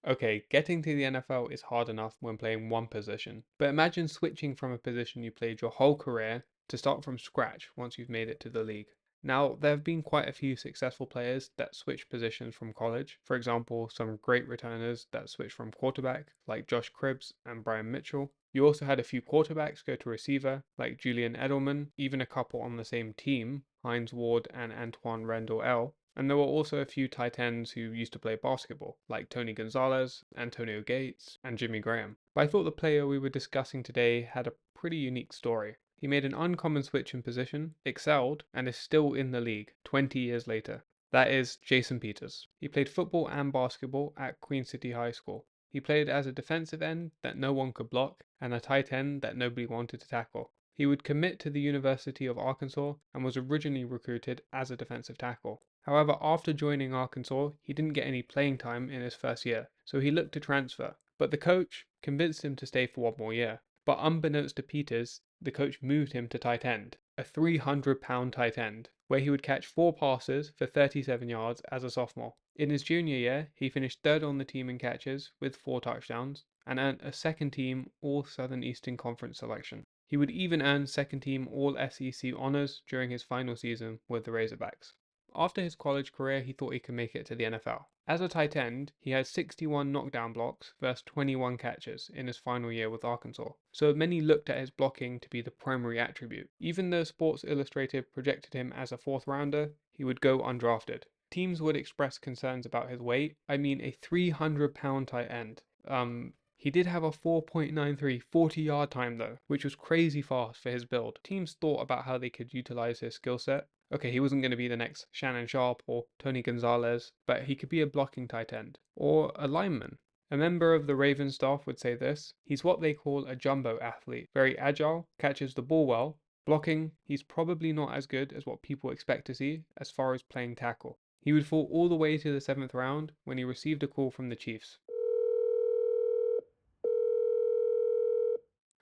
Okay, getting to the NFL is hard enough when playing one position, but imagine switching from a position you played your whole career to start from scratch once you've made it to the league. Now, there have been quite a few successful players that switch positions from college. For example, some great returners that switched from quarterback, like Josh Cribbs and Brian Mitchell. You also had a few quarterbacks go to receiver, like Julian Edelman, even a couple on the same team, Hines Ward and Antoine Randall L. And there were also a few tight ends who used to play basketball, like Tony Gonzalez, Antonio Gates, and Jimmy Graham. But I thought the player we were discussing today had a pretty unique story. He made an uncommon switch in position, excelled, and is still in the league 20 years later. That is Jason Peters. He played football and basketball at Queen City High School. He played as a defensive end that no one could block and a tight end that nobody wanted to tackle. He would commit to the University of Arkansas and was originally recruited as a defensive tackle. However, after joining Arkansas, he didn't get any playing time in his first year, so he looked to transfer. But the coach convinced him to stay for one more year. But unbeknownst to Peters, the coach moved him to tight end, a 300-pound tight end, where he would catch 4 passes for 37 yards as a sophomore. In his junior year, he finished third on the team in catches with 4 touchdowns and earned a second team All Southern Eastern Conference selection. He would even earn second team All SEC honors during his final season with the Razorbacks. After his college career, he thought he could make it to the NFL. As a tight end, he had 61 knockdown blocks versus 21 catches in his final year with Arkansas, so many looked at his blocking to be the primary attribute. Even though Sports Illustrated projected him as a fourth rounder, he would go undrafted. Teams would express concerns about his weight. I mean, a 300-pound tight end. He did have a 4.93 40-yard time though, which was crazy fast for his build. Teams thought about how they could utilize his skill set. Okay, he wasn't going to be the next Shannon Sharp or Tony Gonzalez, but he could be a blocking tight end or a lineman. A member of the Ravens staff would say this: he's what they call a jumbo athlete, very agile, catches the ball well. Blocking, he's probably not as good as what people expect to see as far as playing tackle. He would fall all the way to the 7th round when he received a call from the Chiefs.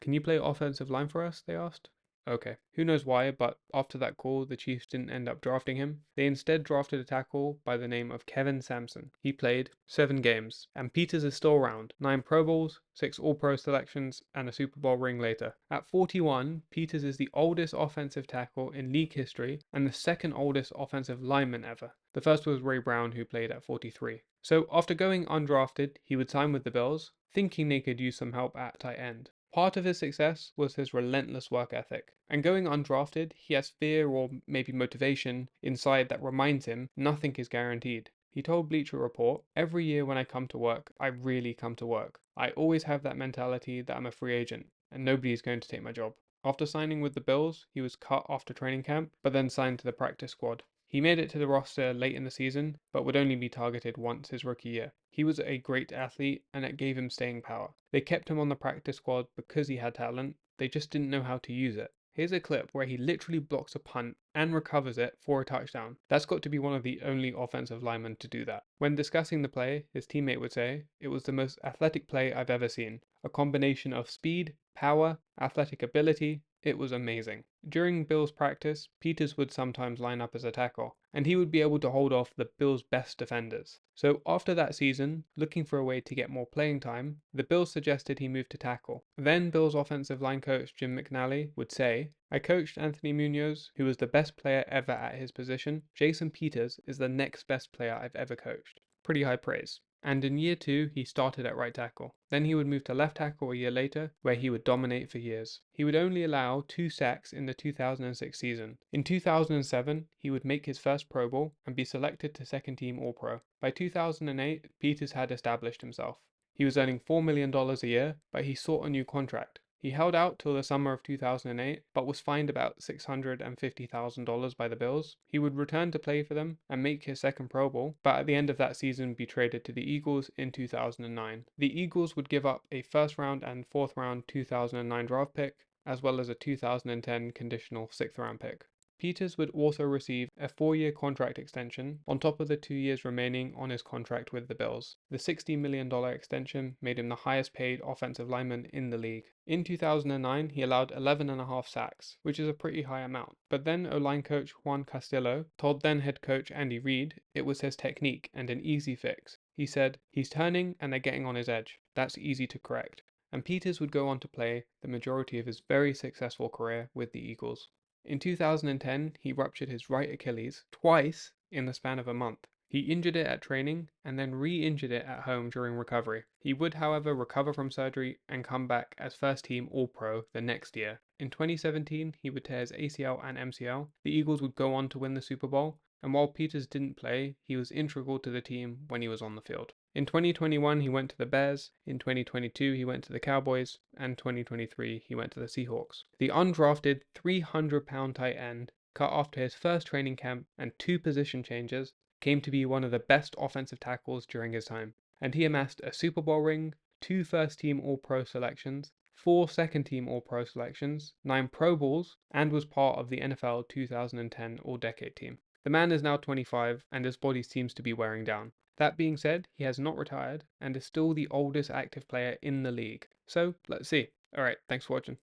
"Can you play offensive line for us?" they asked. Okay. Who knows why, but after that call, the Chiefs didn't end up drafting him. They instead drafted a tackle by the name of Kevin Sampson. He played 7 games, and Peters is still around. 9 Pro Bowls, 6 All-Pro selections, and a Super Bowl ring later. At 41, Peters is the oldest offensive tackle in league history and the second oldest offensive lineman ever. The first was Ray Brown, who played at 43. So after going undrafted, he would sign with the Bills, thinking they could use some help at tight end. Part of his success was his relentless work ethic, and going undrafted, he has fear or maybe motivation inside that reminds him nothing is guaranteed. He told Bleacher Report, "Every year when I come to work, I really come to work. I always have that mentality that I'm a free agent, and nobody is going to take my job." After signing with the Bills, he was cut after training camp, but then signed to the practice squad. He made it to the roster late in the season, but would only be targeted once his rookie year. He was a great athlete, and it gave him staying power. They kept him on the practice squad because he had talent, they just didn't know how to use it. Here's a clip where he literally blocks a punt and recovers it for a touchdown. That's got to be one of the only offensive linemen to do that. When discussing the play, his teammate would say, "It was the most athletic play I've ever seen. A combination of speed, power, athletic ability. It was amazing." During Bill's practice, Peters would sometimes line up as a tackle, and he would be able to hold off the Bills' best defenders. So after that season, looking for a way to get more playing time, the Bills suggested he move to tackle. Then Bills offensive line coach Jim McNally would say, "I coached Anthony Munoz, who was the best player ever at his position. Jason Peters is the next best player I've ever coached." Pretty high praise. And in year 2, he started at right tackle. Then he would move to left tackle a year later, where he would dominate for years. He would only allow 2 sacks in the 2006 season. In 2007, he would make his first Pro Bowl and be selected to second team All-Pro. By 2008, Peters had established himself. He was earning $4 million a year, but he sought a new contract. He held out till the summer of 2008, but was fined about $650,000 by the Bills. He would return to play for them and make his second Pro Bowl, but at the end of that season be traded to the Eagles in 2009. The Eagles would give up a first round and fourth round 2009 draft pick, as well as a 2010 conditional 6th round pick. Peters would also receive a 4-year contract extension on top of the 2 years remaining on his contract with the Bills. The $60 million extension made him the highest paid offensive lineman in the league. In 2009, he allowed 11.5 sacks, which is a pretty high amount. But then O-line coach Juan Castillo told then head coach Andy Reid it was his technique and an easy fix. He said, "He's turning and they're getting on his edge. That's easy to correct." And Peters would go on to play the majority of his very successful career with the Eagles. In 2010, he ruptured his right Achilles twice in the span of a month. He injured it at training and then re-injured it at home during recovery. He would, however, recover from surgery and come back as first team All-Pro the next year. In 2017, he would tear his ACL and MCL. The Eagles would go on to win the Super Bowl, and while Peters didn't play, he was integral to the team when he was on the field. In 2021, he went to the Bears, in 2022, he went to the Cowboys, and 2023, he went to the Seahawks. The undrafted 300-pound tight end, cut after his first training camp and 2 position changes, came to be one of the best offensive tackles during his time, and he amassed a Super Bowl ring, 2 first-team All-Pro selections, 4 second-team All-Pro selections, 9 Pro Bowls, and was part of the NFL 2010 All-Decade team. The man is now 25, and his body seems to be wearing down. That being said, he has not retired, and is still the oldest active player in the league. So, let's see. Alright, thanks for watching.